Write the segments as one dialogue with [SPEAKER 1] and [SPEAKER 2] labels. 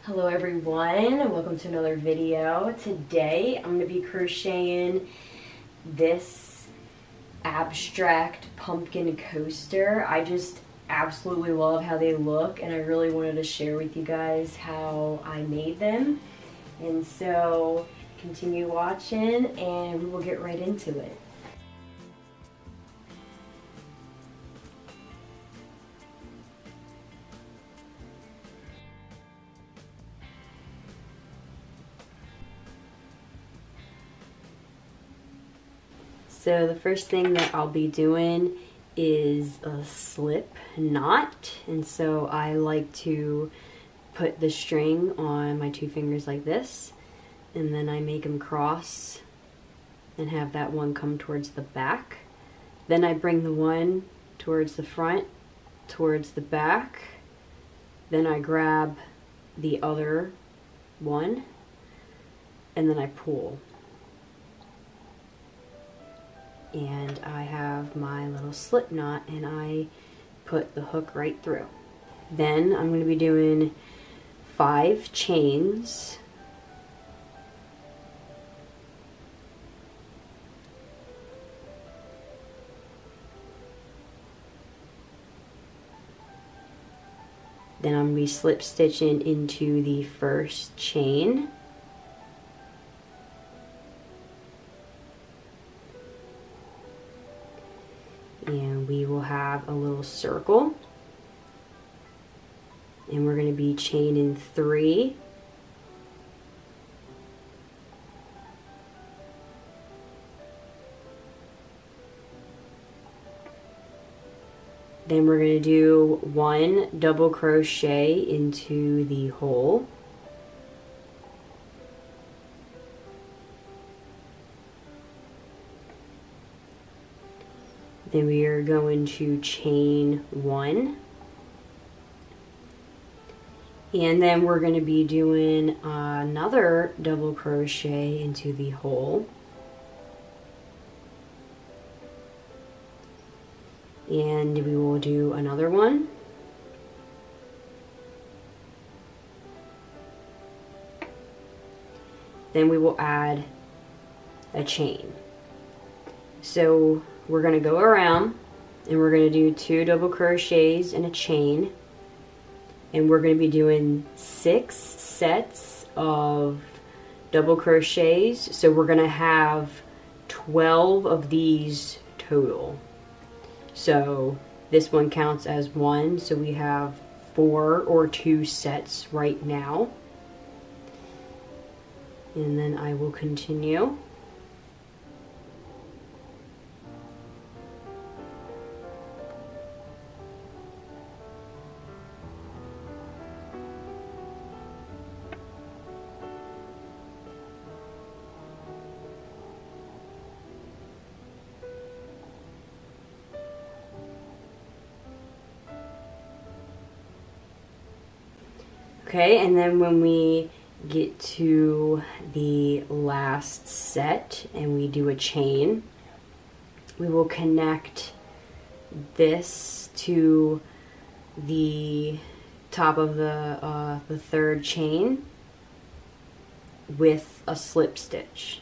[SPEAKER 1] Hello everyone, and welcome to another video. Today I'm going to be crocheting this abstract pumpkin coaster. I just absolutely love how they look, and I really wanted to share with you guys how I made them. And so continue watching and we will get right into it. So the first thing that I'll be doing is a slip knot, and so I like to put the string on my two fingers like this, and then I make them cross and have that one come towards the back. Then I bring the one towards the front, towards the back, then I grab the other one, and then I pull. And I have my little slip knot, and I put the hook right through. Then I'm going to be doing 5 chains. Then I'm going to be slip stitching into the first chain. And we will have a little circle, and we're going to be chaining 3. Then we're going to do 1 double crochet into the hole. Then we are going to chain 1, and then we're going to be doing another double crochet into the hole, and we will do another one, then we will add a chain. So we're going to go around and we're going to do 2 double crochets and a chain, and we're going to be doing 6 sets of double crochets, so we're going to have 12 of these total. So this one counts as 1, so we have 4 or 2 sets right now, and then I will continue. Okay, and then when we get to the last set and we do a chain, we will connect this to the top of the 3rd chain with a slip stitch.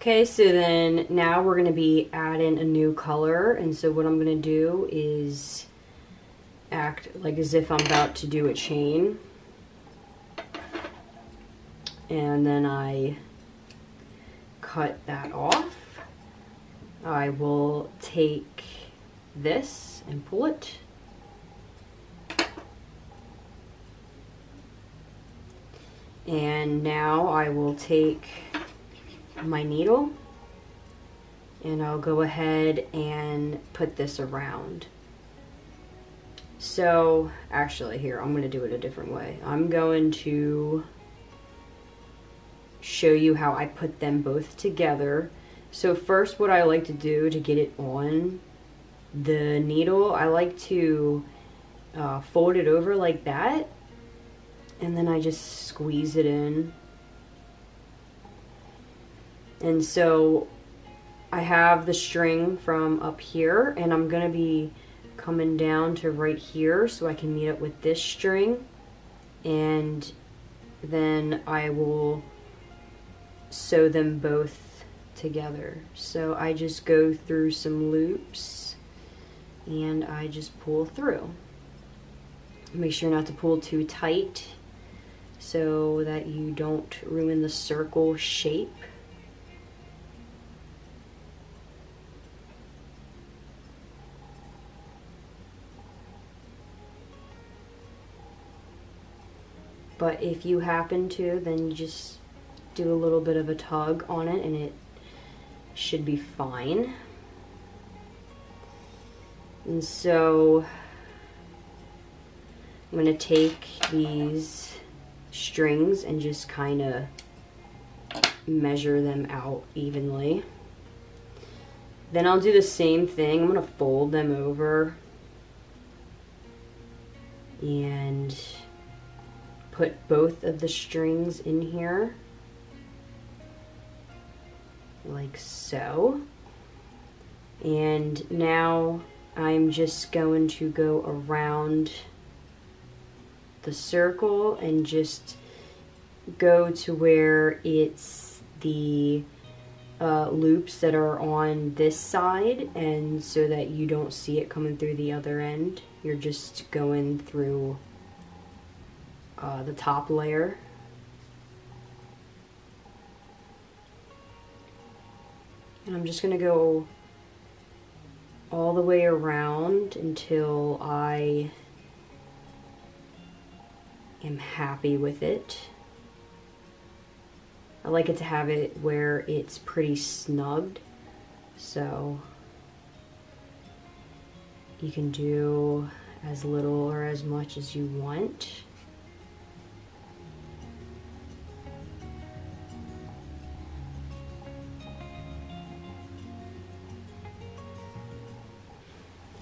[SPEAKER 1] Okay, so then now we're going to be adding a new color, and so what I'm going to do is act like as if I'm about to do a chain, and then I cut that off. I will take this and pull it, and now I will take my needle and I'll go ahead and put this around. So actually here, I'm going to do it a different way. I'm going to show you how I put them both together. So first, what I like to do to get it on the needle, I like to fold it over like that, and then I just squeeze it in. And so I have the string from up here, and I'm gonna be coming down to right here so I can meet up with this string, and then I will sew them both together. So I just go through some loops and I just pull through. Make sure not to pull too tight so that you don't ruin the circle shape. But if you happen to, then you just do a little bit of a tug on it and it should be fine. And so I'm going to take these strings and just kind of measure them out evenly. Then I'll do the same thing. I'm going to fold them over and put both of the strings in here like so. And now I'm just going to go around the circle and just go to where it's the loops that are on this side, and so that you don't see it coming through the other end, you're just going through the top layer. And I'm just going to go all the way around until I am happy with it. I like it to have it where it's pretty snugged, so you can do as little or as much as you want.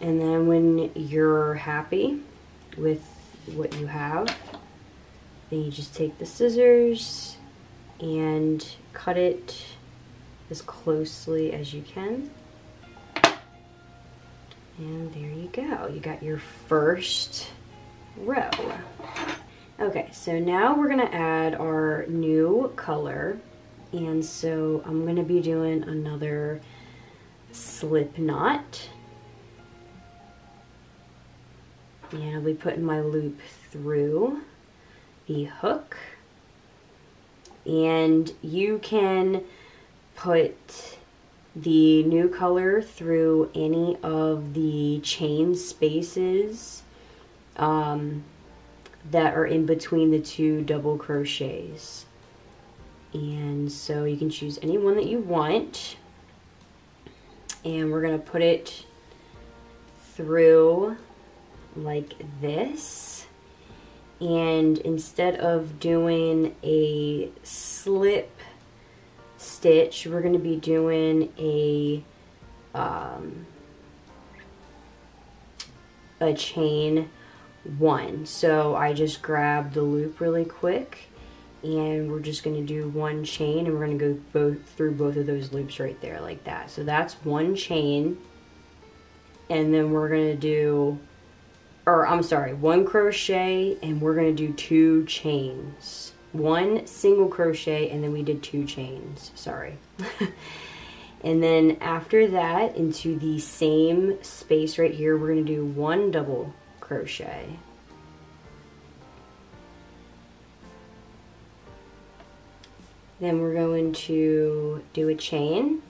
[SPEAKER 1] And then when you're happy with what you have, then you just take the scissors and cut it as closely as you can. And there you go. You got your first row. Okay, so now we're gonna add our new color. And so I'm gonna be doing another slip knot. And I'll be putting my loop through the hook. And you can put the new color through any of the chain spaces that are in between the two double crochets. And so you can choose any one that you want. And we're going to put it through like this, and instead of doing a slip stitch, we're going to be doing a chain one. So I just grabbed the loop really quick, and we're just going to do one chain, and we're going to go through both of those loops right there like that. So that's one chain, and then we're going to do, or I'm sorry, one crochet, and we're going to do two chains. One single crochet, and then we did two chains, sorry. And then after that, into the same space right here, we're going to do one double crochet. Then we're going to do a chain.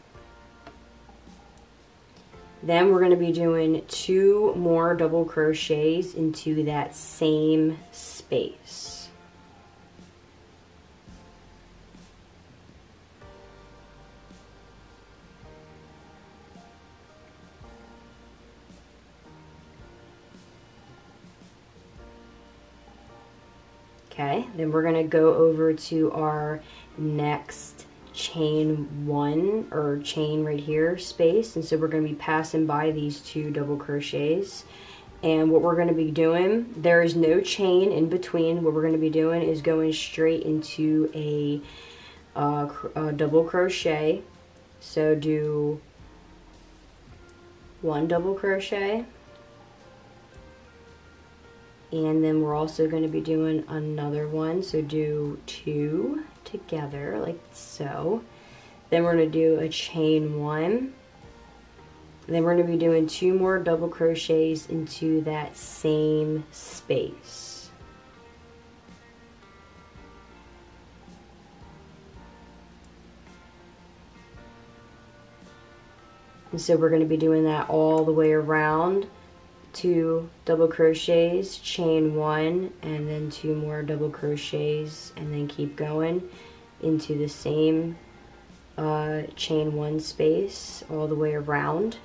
[SPEAKER 1] Then we're going to be doing two more double crochets into that same space. Okay, then we're going to go over to our next chain one, or chain right here space, and so we're going to be passing by these two double crochets. And what we're going to be doing, there is no chain in between. What we're going to be doing is going straight into a double crochet. So do 1 double crochet, and then we're also going to be doing another one, so do 2 together like so. Then we're going to do a chain 1, and then we're going to be doing 2 more double crochets into that same space. And so we're going to be doing that all the way around. 2 double crochets, chain 1, and then 2 more double crochets, and then keep going into the same chain 1 space all the way around.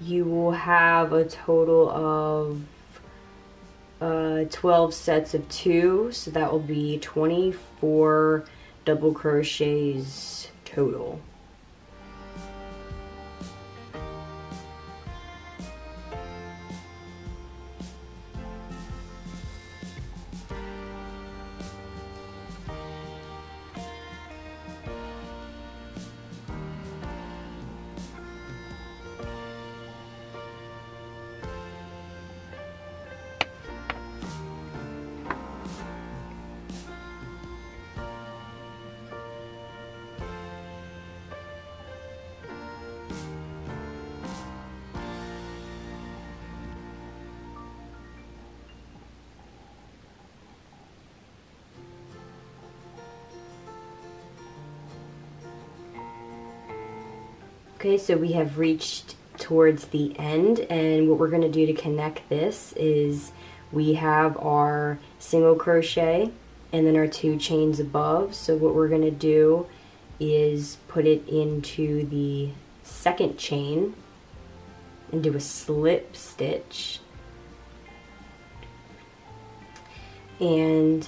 [SPEAKER 1] You will have a total of 12 sets of 2, so that will be 24 double crochets total. Okay, so we have reached towards the end, and what we're going to do to connect this is we have our single crochet and then our 2 chains above. So what we're going to do is put it into the second chain and do a slip stitch, and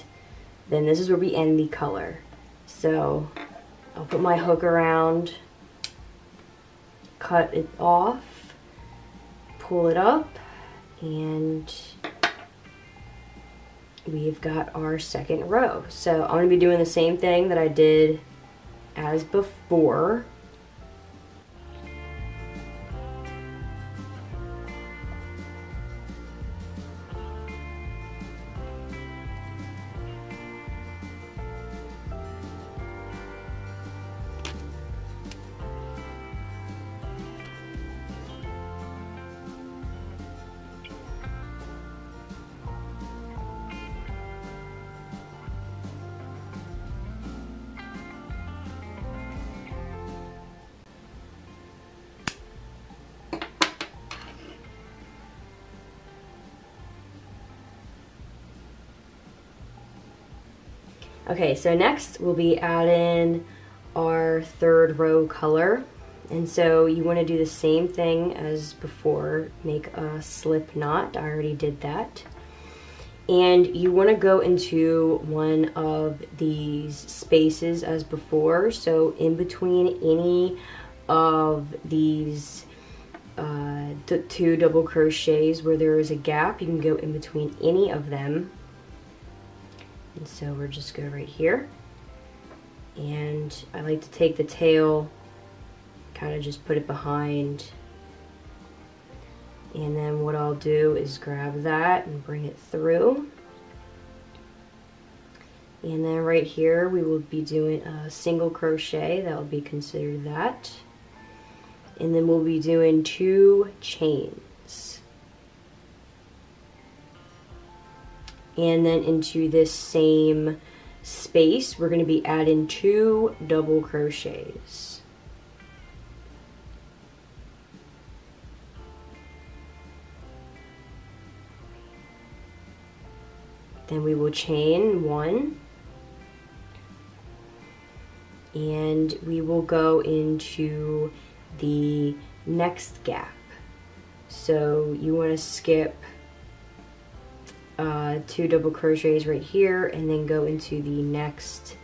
[SPEAKER 1] then this is where we end the color. So I'll put my hook around, cut it off, pull it up, and we've got our second row. So I'm going to be doing the same thing that I did as before. Okay, so next we'll be adding our third row color, and so you want to do the same thing as before, make a slip knot. I already did that, and you want to go into one of these spaces as before, so in between any of these 2 double crochets where there is a gap, you can go in between any of them. And so we're just go right here, and I like to take the tail, kind of just put it behind, and then what I'll do is grab that and bring it through, and then right here we will be doing a single crochet. That will be considered that, and then we'll be doing 2 chains. And then into this same space, we're going to be adding 2 double crochets. Then we will chain 1, and we will go into the next gap. So you want to skip 2 double crochets right here, and then go into the next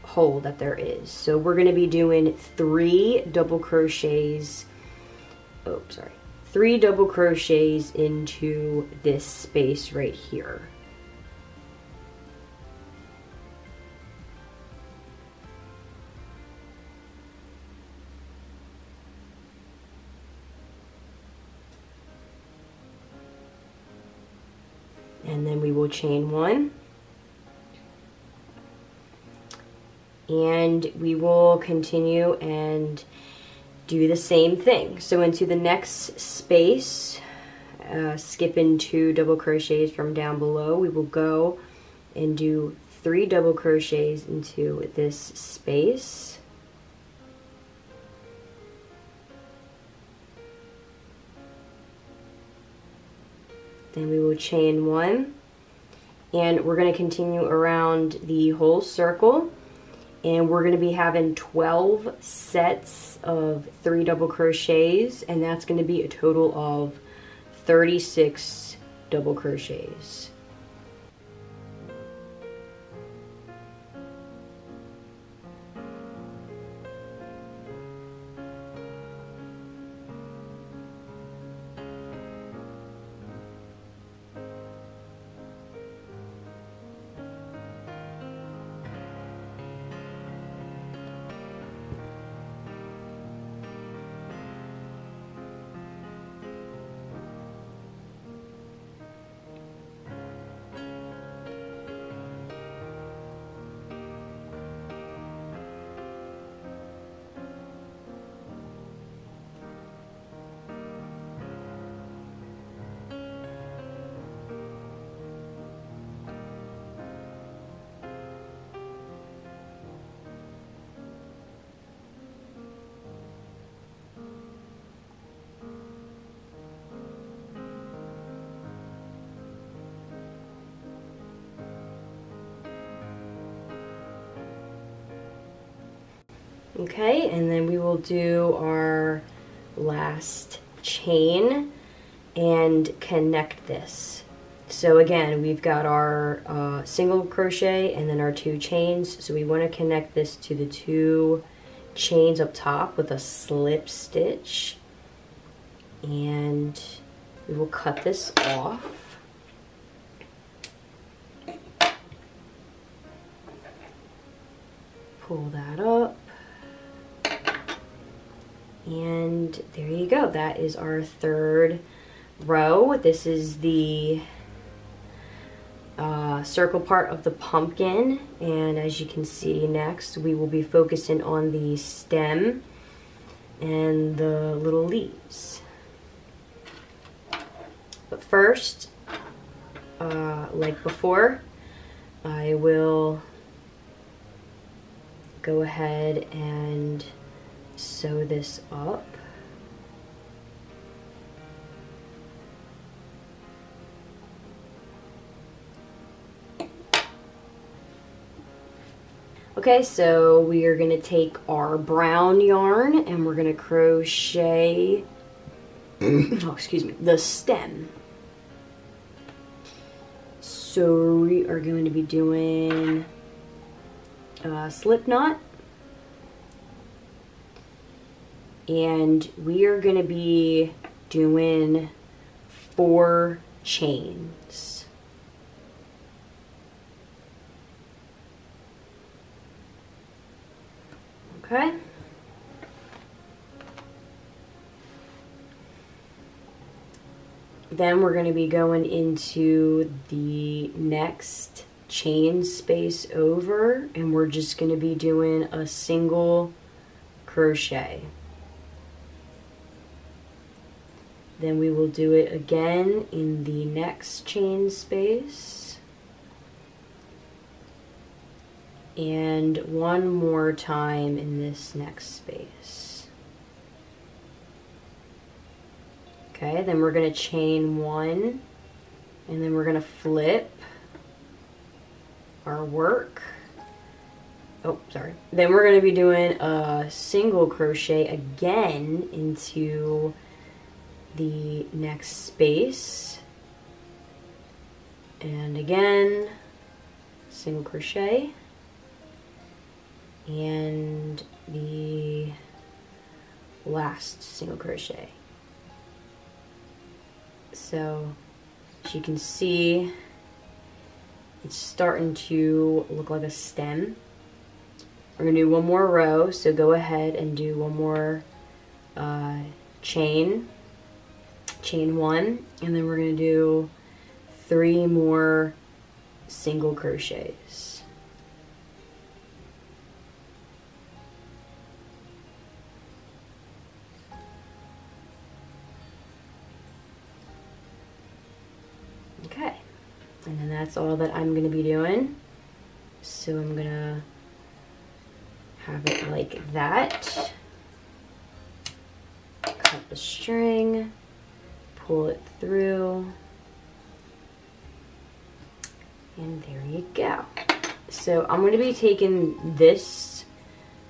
[SPEAKER 1] hole that there is. So we're going to be doing 3 double crochets, 3 double crochets into this space right here. chain 1. And we will continue and do the same thing. So into the next space, skip into double crochets from down below, we will go and do 3 double crochets into this space. Then we will chain 1, and we're going to continue around the whole circle, and we're going to be having 12 sets of 3 double crochets, and that's going to be a total of 36 double crochets. Okay, and then we will do our last chain and connect this. So again, we've got our single crochet and then our 2 chains. So we want to connect this to the 2 chains up top with a slip stitch. And we will cut this off. Pull that up. And there you go. That is our 3rd row. This is the circle part of the pumpkin, and as you can see, next we will be focusing on the stem and the little leaves. But first, like before, I will go ahead and sew this up. Okay, so we are going to take our brown yarn and we're going to crochet oh, excuse me, the stem. So we are going to be doing a slip knot, and we are going to be doing 4 chains. Okay. Then we're going to be going into the next chain space over, and we're just going to be doing a single crochet. Then we will do it again in the next chain space. And one more time in this next space. Okay, then we're going to chain 1, and then we're going to flip our work. Oh, sorry. Then we're going to be doing a single crochet again into the next space. And again, single crochet. And the last single crochet. So, as you can see, it's starting to look like a stem. We're going to do one more row, so go ahead and do one more chain 1, and then we're going to do 3 more single crochets. Okay, and then that's all that I'm going to be doing. So I'm going to have it like that. Cut the string, pull it through, and there you go. So I'm going to be taking this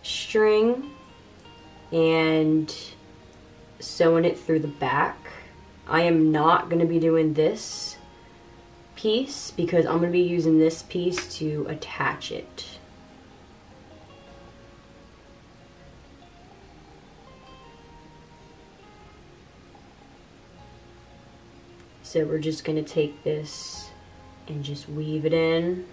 [SPEAKER 1] string and sewing it through the back. I am not going to be doing this piece because I'm going to be using this piece to attach it. So we're just going to take this and just weave it in.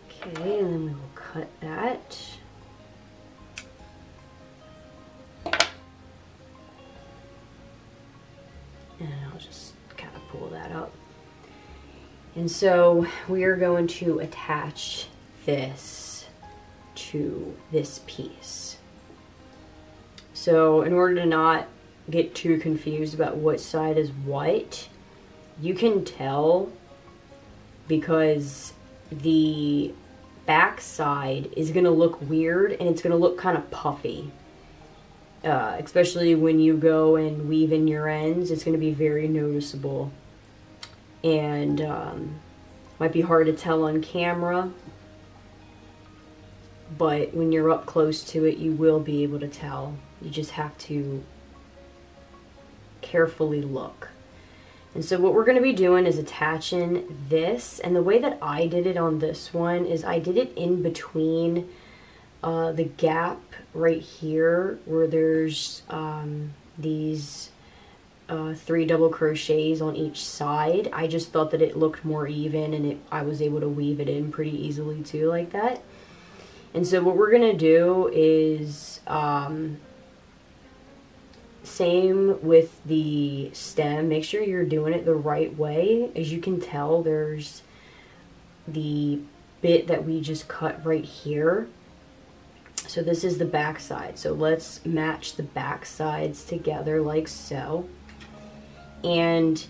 [SPEAKER 1] Okay, and then we will cut that. And I'll just kind of pull that up. And so we are going to attach this to this piece. So in order to not get too confused about what side is what, you can tell because the back side is going to look weird and it's going to look kind of puffy. Especially when you go and weave in your ends, it's going to be very noticeable. And might be hard to tell on camera, but when you're up close to it, you will be able to tell. You just have to carefully look. And so what we're going to be doing is attaching this, and the way that I did it on this one is I did it in between the gap right here where there's these 3 double crochets on each side. I just thought that it looked more even, and I was able to weave it in pretty easily too like that. And so what we're gonna do is same with the stem. Make sure you're doing it the right way. As you can tell, there's the bit that we just cut right here. So this is the back side. So let's match the back sides together like so. And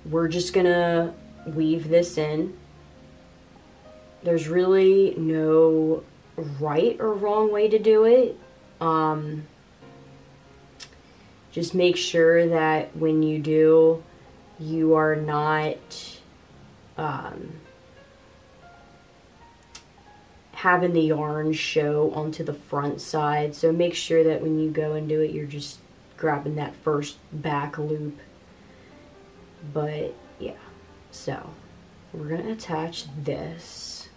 [SPEAKER 1] we're just gonna weave this in. There's really no right or wrong way to do it. Just make sure that when you do, you are not having the yarn show onto the front side. So make sure that when you go and do it, you're just grabbing that first back loop. But yeah, so we're going to attach this.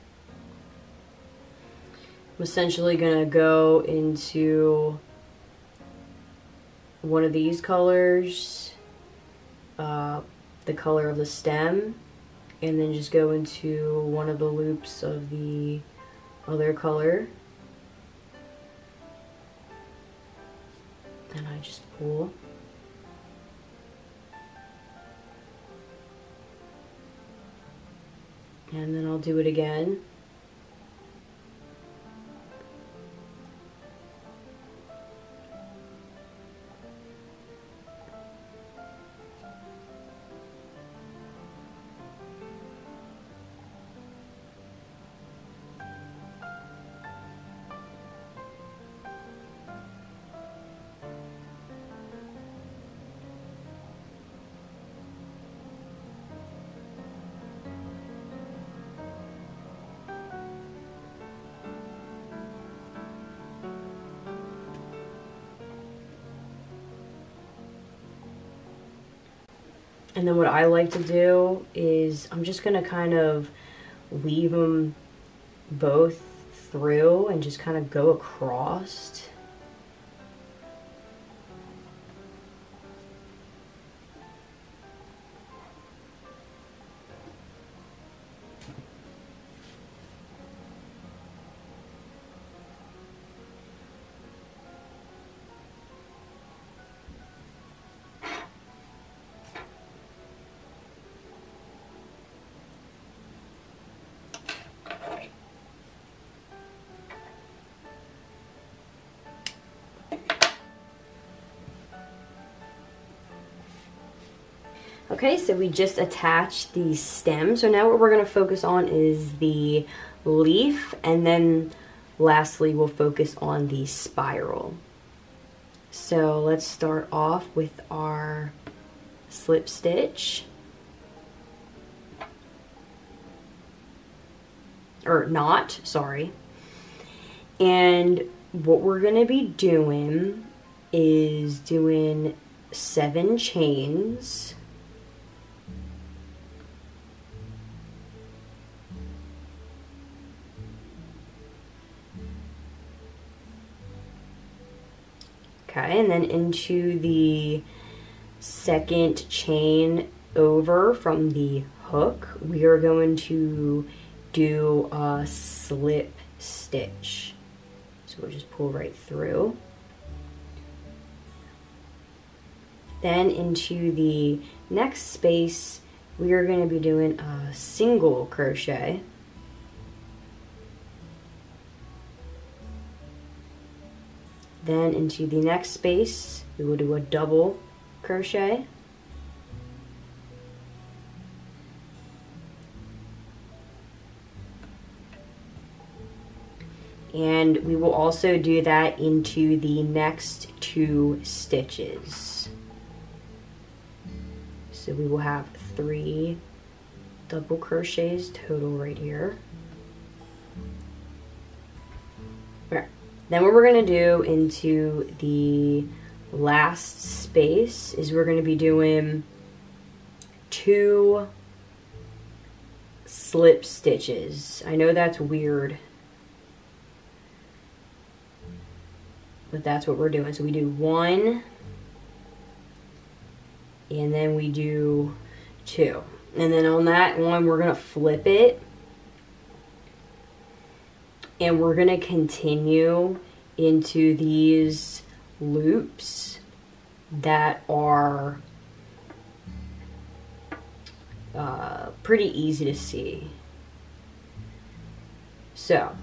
[SPEAKER 1] I'm essentially going to go into one of these colors, the color of the stem, and then just go into one of the loops of the other color, and I just pull. And then I'll do it again. And then what I like to do is I'm just going to kind of weave them both through and just kind of go across. Okay, so we just attached the stem. So now what we're going to focus on is the leaf, and then lastly we'll focus on the spiral. So let's start off with our slip stitch. Or knot, sorry. And what we're going to be doing is doing 7 chains. Okay, and then into the second chain over from the hook, we are going to do a slip stitch. So we'll just pull right through. Then into the next space, we are going to be doing a single crochet. Then into the next space, we will do a double crochet. And we will also do that into the next 2 stitches. So we will have 3 double crochets total right here. Right. Then what we're going to do into the last space is we're going to be doing 2 slip stitches. I know that's weird, but that's what we're doing. So we do 1, and then we do 2. And then on that one, we're going to flip it. And we're going to continue into these loops that are pretty easy to see. So,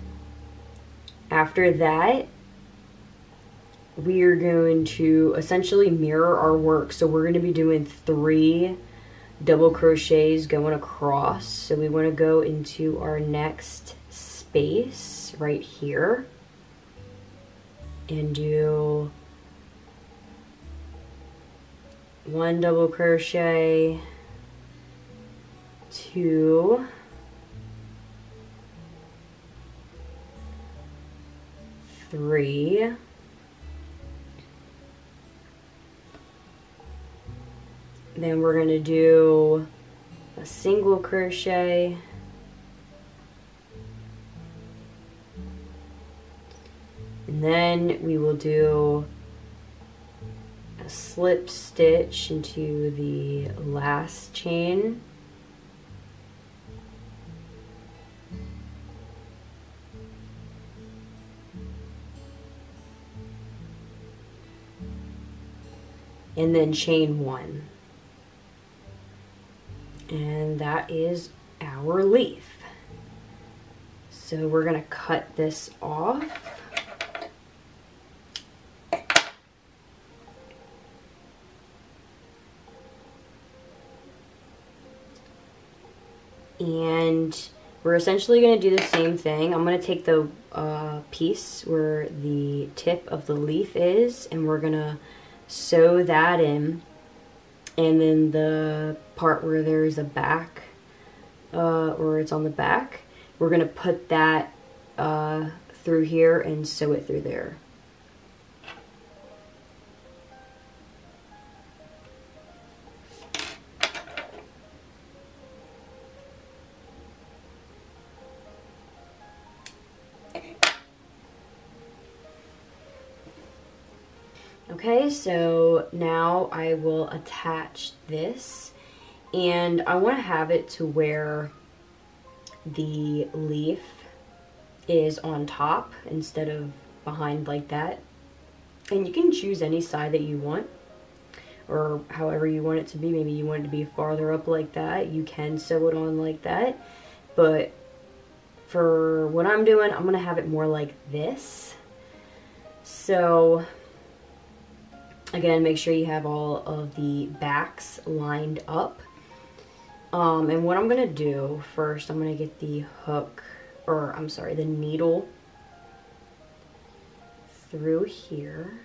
[SPEAKER 1] after that, we are going to essentially mirror our work. So we're going to be doing 3 double crochets going across. So we want to go into our next space right here and do 1 double crochet, 2, 3, then we're going to do a single crochet, and then we will do a slip stitch into the last chain, and then chain 1. And that is our leaf. So we're going to cut this off. And we're essentially going to do the same thing. I'm going to take the piece where the tip of the leaf is, and we're going to sew that in. And then the part where there's a back, or it's on the back, we're going to put that through here and sew it through there. Okay, so now I will attach this, and I want to have it to where the leaf is on top instead of behind like that. And you can choose any side that you want, or however you want it to be. Maybe you want it to be farther up like that. You can sew it on like that, but for what I'm doing, I'm going to have it more like this. So Again, make sure you have all of the backs lined up. And what I'm gonna do first, I'm gonna get the hook, or I'm sorry, the needle through here.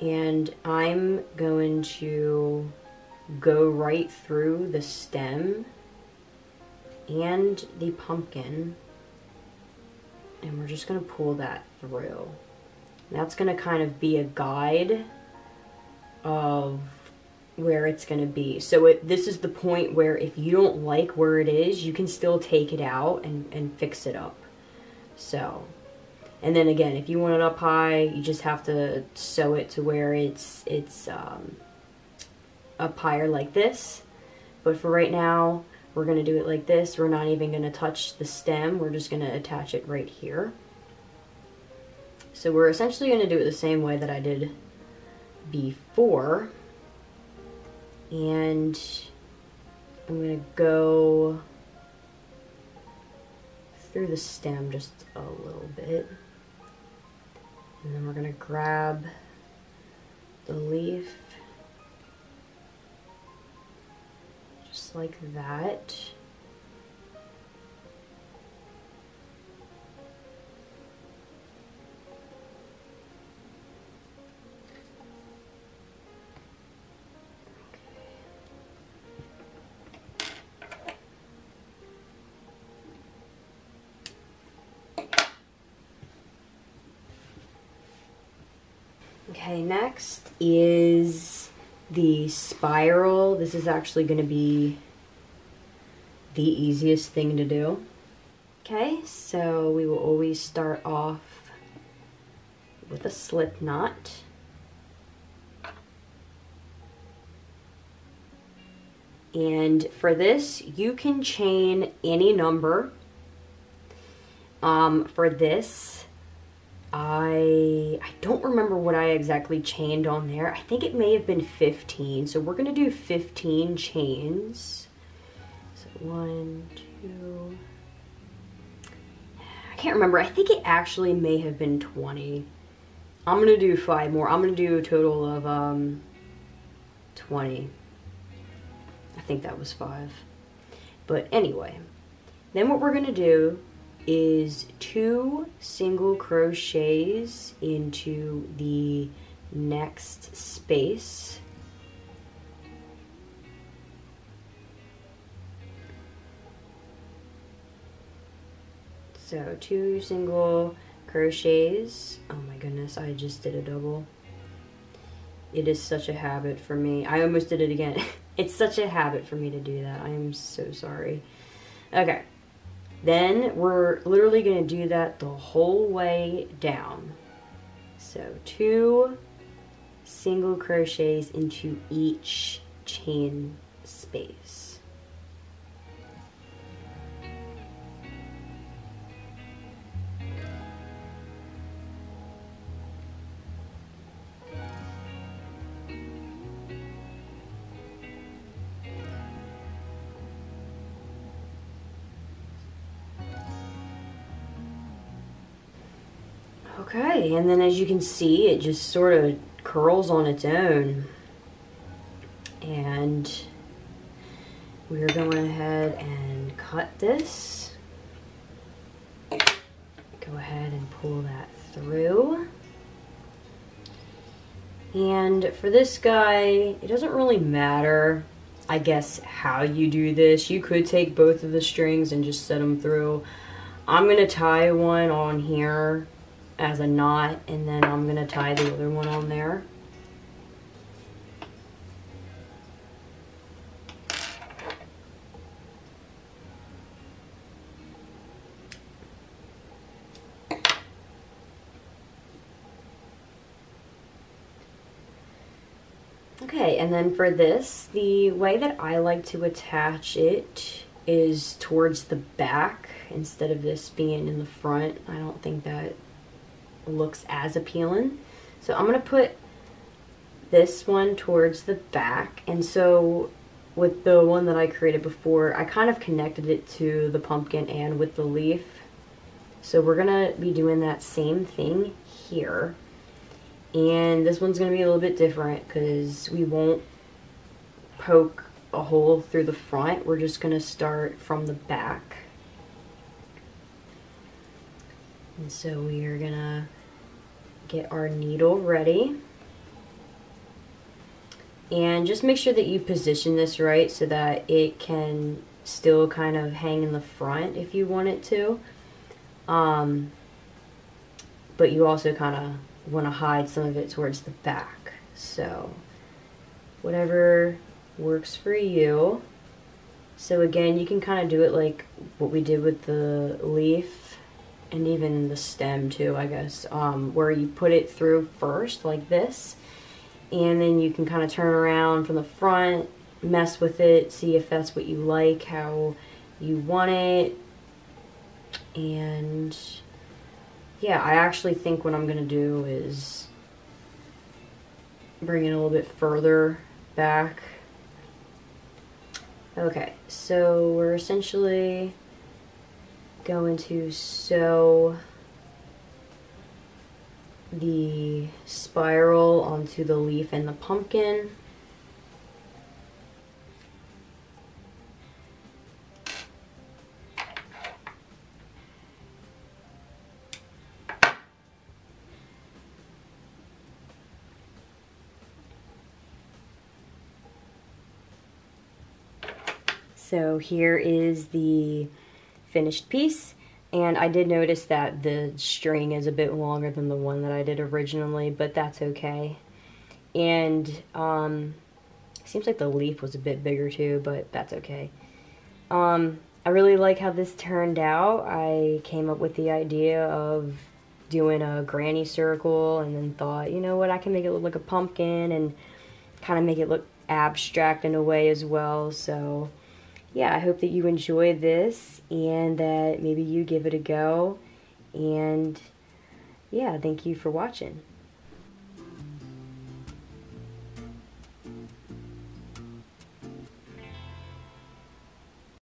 [SPEAKER 1] And I'm going to go right through the stem and the pumpkin, and we're just going to pull that through. That's going to kind of be a guide of where it's going to be. So this is the point where if you don't like where it is, you can still take it out and fix it up. So, and then again, if you want it up high, you just have to sew it to where it's up higher like this. But for right now, we're going to do it like this. We're not even going to touch the stem. We're just going to attach it right here. So we're essentially going to do it the same way that I did before. And I'm going to go through the stem just a little bit. And then we're going to grab the leaf just like that. Okay, next is the spiral. This is actually going to be the easiest thing to do. Okay, so we will always start off with a slip knot. And for this, you can chain any number. For this, I don't remember what I exactly chained on there. I think it may have been 15. So we're going to do 15 chains. So 1, 2. I can't remember. I think it actually may have been 20. I'm going to do 5 more. I'm going to do a total of 20. I think that was 5. But anyway, then what we're going to do is 2 single crochets into the next space. So 2 single crochets. Oh my goodness, I just did a double. It is such a habit for me. I almost did it again. It's such a habit for me to do that. I am so sorry. Okay. Then we're literally going to do that the whole way down. So 2 single crochets into each chain space. Okay, and then as you can see, it just sort of curls on its own. And we're going ahead and cut this. Go ahead and pull that through. And for this guy, it doesn't really matter, I guess, how you do this. You could take both of the strings and just set them through. I'm going to tie one on here as a knot, and then I'm going to tie the other one on there. Okay, and then for this, the way that I like to attach it is towards the back instead of this being in the front. I don't think that looks as appealing. So I'm going to put this one towards the back, and so with the one that I created before, I kind of connected it to the pumpkin and with the leaf. So we're gonna be doing that same thing here. And this one's gonna be a little bit different because we won't poke a hole through the front. We're just gonna start from the back. And so we are gonna get our needle ready. And just make sure that you position this right so that it can still kind of hang in the front if you want it to. But you also kind of want to hide some of it towards the back. So whatever works for you. So again, you can kind of do it like what we did with the leaf and even the stem too, I guess, where you put it through first like this, and then you can kind of turn around from the front, mess with it, see if that's what you like, how you want it. And yeah, I actually think what I'm gonna do is bring it a little bit further back. Okay, so we're essentially going to sew the spiral onto the leaf and the pumpkin. So here is the finished piece, and I did notice that the string is a bit longer than the one that I did originally, but that's okay. And seems like the leaf was a bit bigger too, but that's okay. I really like how this turned out. I came up with the idea of doing a granny circle and then thought, you know what, I can make it look like a pumpkin and kind of make it look abstract in a way as well. So yeah, I hope that you enjoy this and that maybe you give it a go. And yeah, thank you for watching.